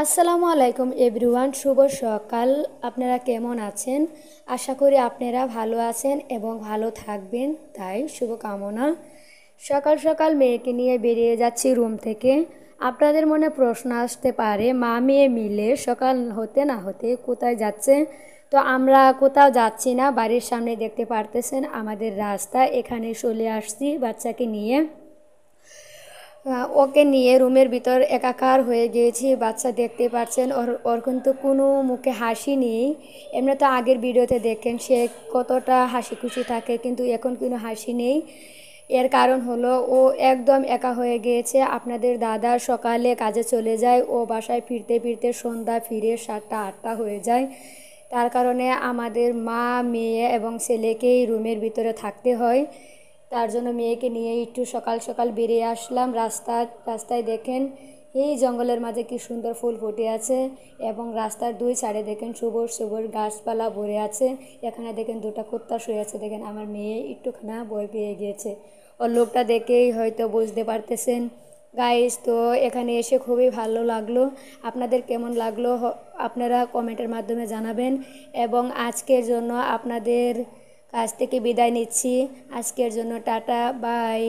আসসালামু আলাইকুম এভরিওয়ান, শুভ সকাল। আপনারা কেমন আছেন? আশা করি আপনারা ভালো আছেন এবং ভালো থাকবেন, তাই শুভকামনা। সকাল সকাল মেয়েকে নিয়ে বেরিয়ে যাচ্ছি রুম থেকে। আপনাদের মনে প্রশ্ন আসতে পারে, মা মেয়ে মিলে সকাল হতে না হতে কোথায় যাচ্ছে? তো আমরা কোথাও যাচ্ছি না, বাড়ির সামনে দেখতে পারতেছেন আমাদের রাস্তা, এখানে চলে আসছি বাচ্চাকে নিয়ে। ওকে নিয়ে রুমের ভিতর একাকার হয়ে গিয়েছি। বাচ্চা দেখতে পাচ্ছেন, ওর ওর কিন্তু কোনো মুখে হাসি নেই। এমনি তো আগের ভিডিওতে দেখেন সে কতটা হাসি খুশি থাকে, কিন্তু এখন কোনো হাসি নেই। এর কারণ হলো ও একদম একা হয়ে গিয়েছে। আপনাদের দাদা সকালে কাজে চলে যায়, ও বাসায় ফিরতে ফিরতে সন্ধ্যা ফিরে 7টা 8টা হয়ে যায়। তার কারণে আমাদের মা মেয়ে এবং ছেলেকেই রুমের ভিতরে থাকতে হয়। তার জন্য মেয়েকে নিয়ে একটু সকাল সকাল বেরিয়ে আসলাম। রাস্তায় দেখেন এই জঙ্গলের মাঝে কি সুন্দর ফুল ফুটে আছে, এবং রাস্তার দুই সাইডে দেখেন সবুজ সবুজ গাছপালা ভরে আছে। এখানে দেখেন দুটো কুত্তা শুয়ে আছে। দেখেন আমার মেয়ে একটুখানা ভয় পেয়ে গিয়েছে। ওর লোকটা দেখেই হয়তো বুঝতে পারতেছেন। গাইস, তো এখানে এসে খুবই ভালো লাগলো। আপনাদের কেমন লাগলো আপনারা কমেন্টের মাধ্যমে জানাবেন। এবং আজকের জন্য আপনাদের কাছ থেকে বিদায় নিচ্ছি। আজকের জন্য টাটা, বাই।